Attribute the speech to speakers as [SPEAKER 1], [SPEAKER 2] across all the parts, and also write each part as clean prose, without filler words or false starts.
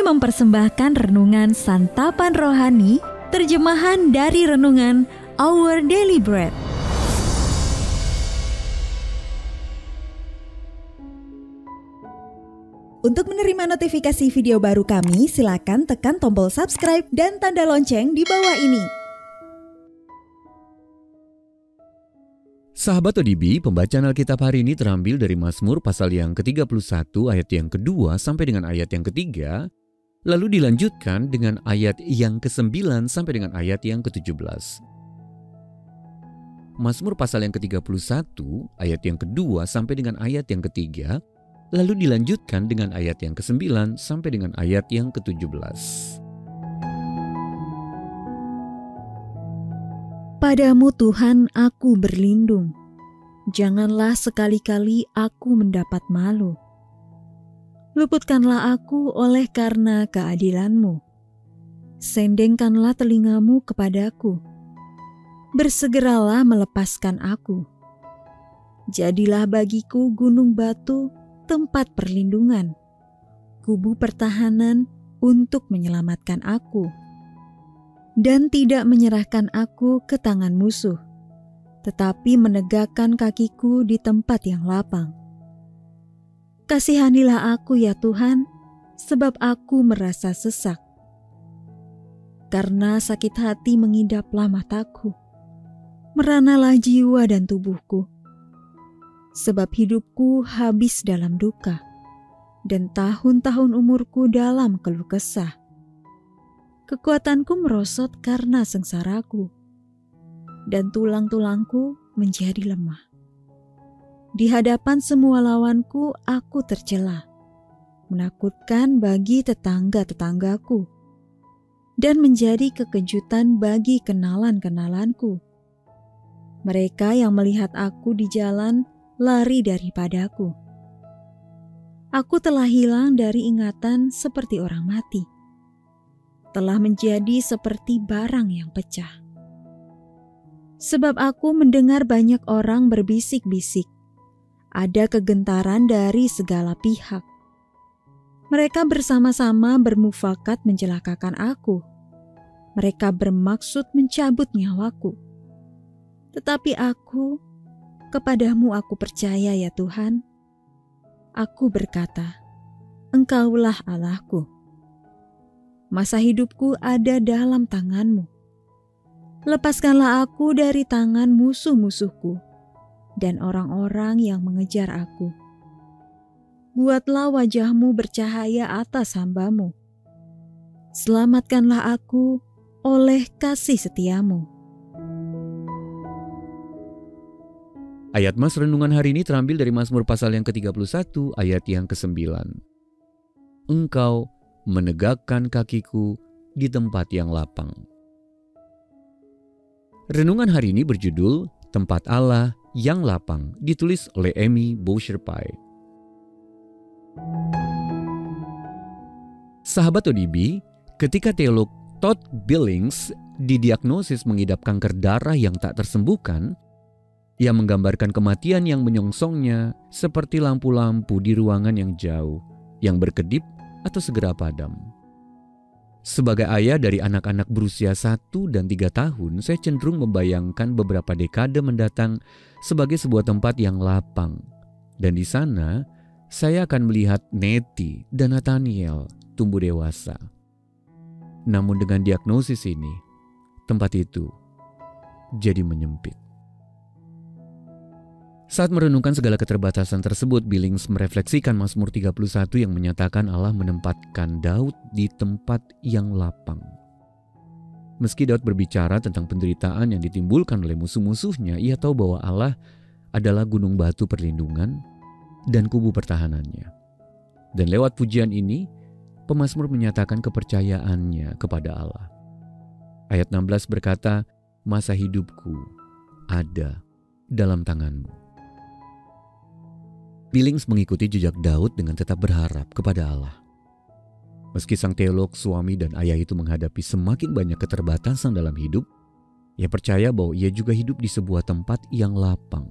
[SPEAKER 1] mempersembahkan renungan Santapan Rohani, terjemahan dari renungan Our Daily Bread. Untuk menerima notifikasi video baru kami, silakan tekan tombol subscribe dan tanda lonceng di bawah ini.
[SPEAKER 2] Sahabat ODB, pembacaan Alkitab hari ini terambil dari Mazmur pasal yang ke-31 ayat yang kedua sampai dengan ayat yang ketiga, lalu dilanjutkan dengan ayat yang ke-9 sampai dengan ayat yang ke-17. Mazmur pasal yang ke-31 ayat yang kedua sampai dengan ayat yang ketiga, lalu dilanjutkan dengan ayat yang ke-9 sampai dengan ayat yang ke-17.
[SPEAKER 1] Padamu Tuhan aku berlindung, janganlah sekali-kali aku mendapat malu. Luputkanlah aku oleh karena keadilan-Mu. Sendengkanlah telingamu kepadaku. Bersegeralah melepaskan aku. Jadilah bagiku gunung batu, tempat perlindungan, kubu pertahanan untuk menyelamatkan aku. Dan tidak menyerahkan aku ke tangan musuh, tetapi menegakkan kakiku di tempat yang lapang. Kasihanilah aku ya Tuhan, sebab aku merasa sesak. Karena sakit hati mengidaplah mataku, meranalah jiwa dan tubuhku. Sebab hidupku habis dalam duka, dan tahun-tahun umurku dalam keluh kesah. Kekuatanku merosot karena sengsaraku, dan tulang-tulangku menjadi lemah. Di hadapan semua lawanku aku tercela, menakutkan bagi tetangga-tetanggaku, dan menjadi kekejutan bagi kenalan-kenalanku. Mereka yang melihat aku di jalan lari daripadaku. Aku telah hilang dari ingatan seperti orang mati, telah menjadi seperti barang yang pecah. Sebab aku mendengar banyak orang berbisik-bisik, ada kegentaran dari segala pihak. Mereka bersama-sama bermufakat mencelakakan aku. Mereka bermaksud mencabut nyawaku. Tetapi aku, kepadamu aku percaya ya Tuhan. Aku berkata, Engkaulah Allahku. Masa hidupku ada dalam tangan-Mu. Lepaskanlah aku dari tangan musuh-musuhku dan orang-orang yang mengejar aku. Buatlah wajah-Mu bercahaya atas hamba-Mu. Selamatkanlah aku oleh kasih setia-Mu.
[SPEAKER 2] Ayat Mas renungan hari ini terambil dari Mazmur pasal yang ke-31 ayat yang ke-9. Engkau menegakkan kakiku di tempat yang lapang. Renungan hari ini berjudul Tempat Allah yang Lapang, ditulis oleh Amy Boucherpai. Sahabat ODB, ketika teolog Todd Billings didiagnosis mengidap kanker darah yang tak tersembuhkan, ia menggambarkan kematian yang menyongsongnya seperti lampu-lampu di ruangan yang jauh, yang berkedip atau segera padam. Sebagai ayah dari anak-anak berusia 1 dan 3 tahun, saya cenderung membayangkan beberapa dekade mendatang sebagai sebuah tempat yang lapang. Dan di sana, saya akan melihat Nettie dan Nathaniel tumbuh dewasa. Namun dengan diagnosis ini, tempat itu jadi menyempit. Saat merenungkan segala keterbatasan tersebut, Billings merefleksikan Mazmur 31 yang menyatakan Allah menempatkan Daud di tempat yang lapang. Meski Daud berbicara tentang penderitaan yang ditimbulkan oleh musuh-musuhnya, ia tahu bahwa Allah adalah gunung batu perlindungan dan kubu pertahanannya. Dan lewat pujian ini, pemazmur menyatakan kepercayaannya kepada Allah. Ayat 16 berkata, masa hidupku ada dalam tangan-Mu. Billings mengikuti jejak Daud dengan tetap berharap kepada Allah. Meski sang teolog, suami dan ayah itu menghadapi semakin banyak keterbatasan dalam hidup, ia percaya bahwa ia juga hidup di sebuah tempat yang lapang.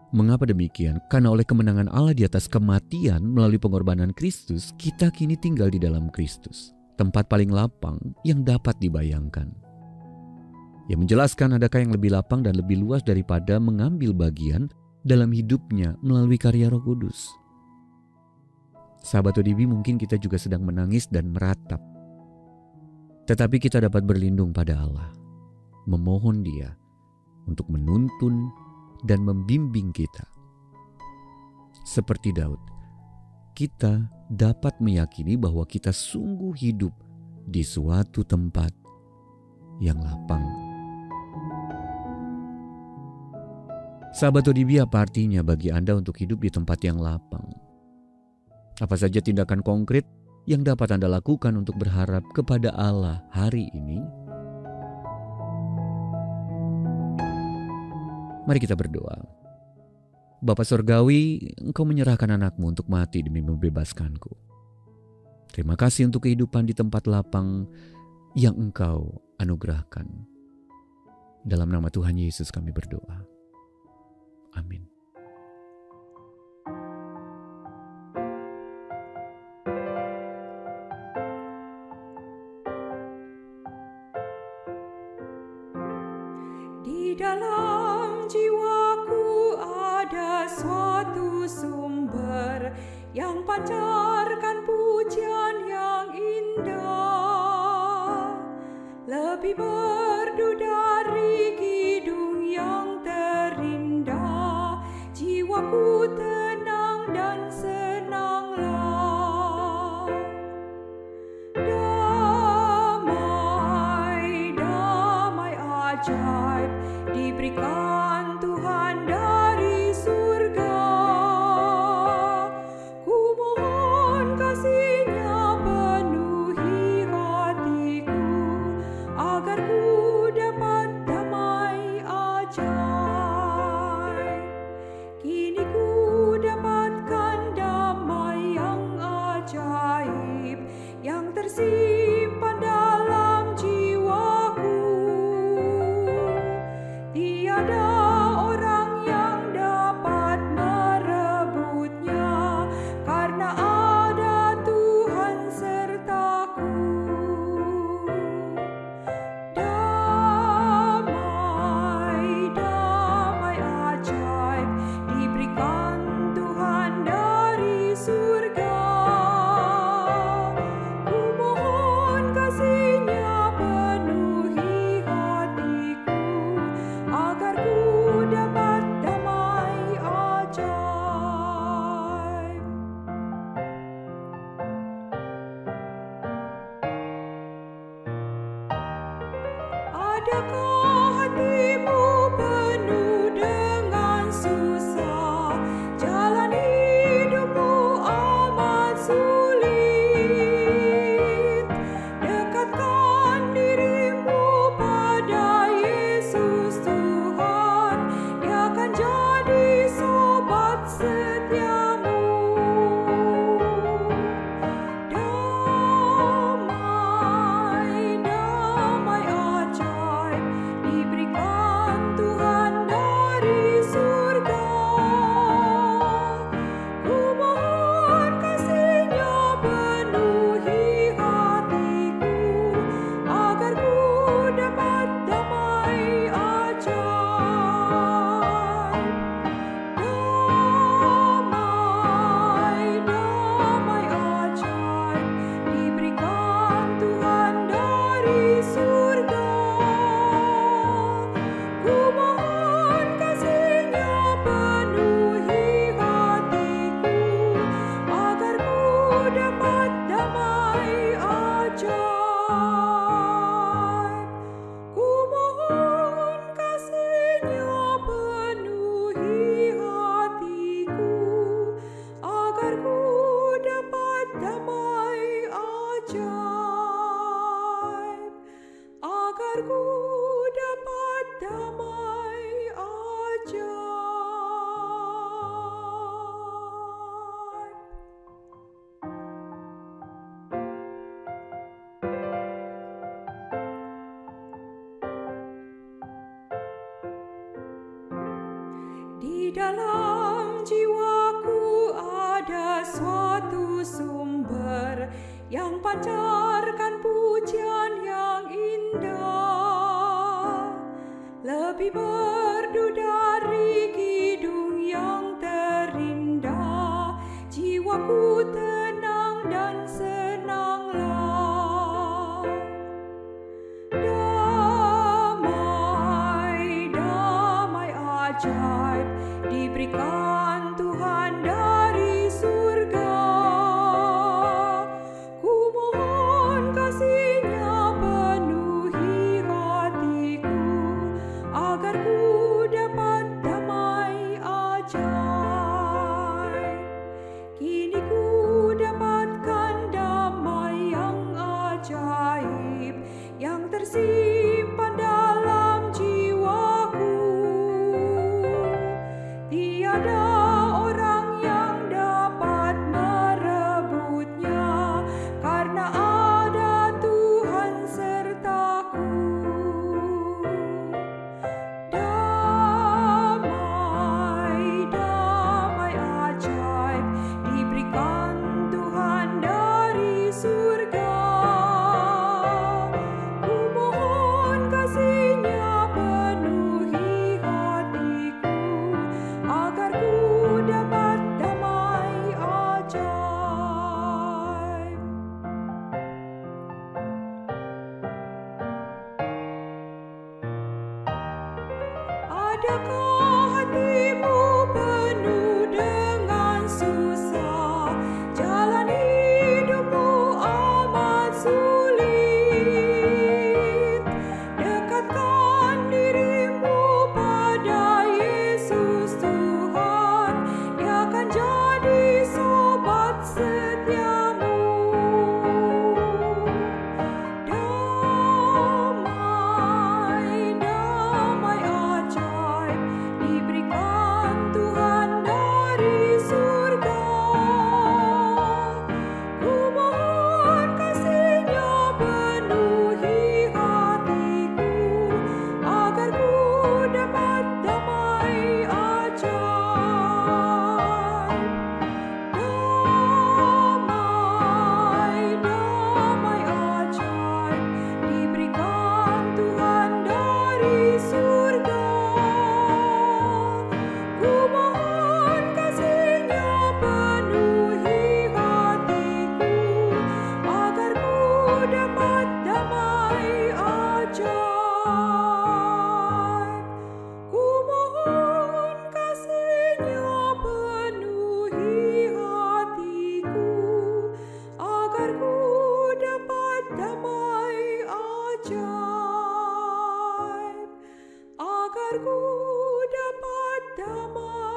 [SPEAKER 2] Mengapa demikian? Karena oleh kemenangan Allah di atas kematian melalui pengorbanan Kristus, kita kini tinggal di dalam Kristus. Tempat paling lapang yang dapat dibayangkan. Ia menjelaskan adakah yang lebih lapang dan lebih luas daripada mengambil bagian dalam hidupnya melalui karya Roh Kudus. Sahabat ODB, mungkin kita juga sedang menangis dan meratap. Tetapi kita dapat berlindung pada Allah, memohon Dia untuk menuntun dan membimbing kita. Seperti Daud, kita dapat meyakini bahwa kita sungguh hidup di suatu tempat yang lapang. Sahabat ODB, apa artinya bagi Anda untuk hidup di tempat yang lapang? Apa saja tindakan konkret yang dapat Anda lakukan untuk berharap kepada Allah hari ini? Mari kita berdoa. Bapa Surgawi, Engkau menyerahkan anakmu untuk mati demi membebaskanku. Terima kasih untuk kehidupan di tempat lapang yang Engkau anugerahkan. Dalam nama Tuhan Yesus kami berdoa. Amin.
[SPEAKER 3] Di dalam jiwaku ada suatu sumber yang pancarkan pujian yang indah, lebih merdu dari kidung yang terindah. Jiwaku tenang dan senanglah. Damai, damai ajaib diberikan Tuhan dari surga. Ku mohon kasih-Nya penuhi hatiku, agar ku dapat damai ajaib. Kini ku dapatkan damai yang ajaib, yang tersimpan dalam jiwaku. Tiada orang yang dapat merebutnya, karena ada Tuhan sertaku. Damai, damai ajaib diberikan Tuhan dari surga. Ku mohon kasih-Nya penuhi hatiku, agar ku dapat damai ajaib. Adakah hatimu penuh dengan susah? Jalan hidupmu amat sulit. Dekatkan dirimu pada Yesus Tuhan, Dia akan jadi sobat setiamu. Damai, damai ajaib diberikan Tuhan dari surga. Ku mohon kasih-Nya penuhi hatiku, agar ku dapat damai ajaib. Damai, damai ajaib diberikan Tuhan dari surga. Ku mohon kasih-Nya penuhi hatiku, agar ku dapat damai ajaib. Ku mohon kasih-Nya penuhi hatiku, agar ku dapat damai ajaib. Agar ku dapat damai ajaib. Di dalam pancarkan pujian yang indah, lebih merdu dari kidung yang terindah. Jiwaku tenang dan senanglah. Damai, damai ajaib diberikan Tuhan dari surga. Ku mohon kasih-Nya penuhi hatiku, agar ku dapat damai ajaib. Kini ku dapatkan damai yang ajaib, yang tersimpan dalam jiwaku. Tiada orang yang dapat merebutnya, karena ada Tuhan sertaku. Damai, damai ajaib diberikan Tuhan dari surga. Ku mohon kasih-Nya penuhi hatiku, agar ku dapat damai ajaib. Adakah hatimu penuh dengan susah? Jalan hidupmu amat sulit. Dekatkan dirimu pada Yesus Tuhan, Dia akan jadi sobat setiamu. Damai, damai ajaib diberikan Tuhan dari surga. Ku mohon kasih-Nya penuhi hatiku, agar ku dapat damai ajaib. Damai, damai ajaib diberikan Tuhan dari surga. Ku mohon kasih-Nya penuhi hatiku, agar ku dapat damai ajaib. Ku mohon kasih-Nya penuhi hatiku, agar ku dapat damai ajaib, agar ku dapat damai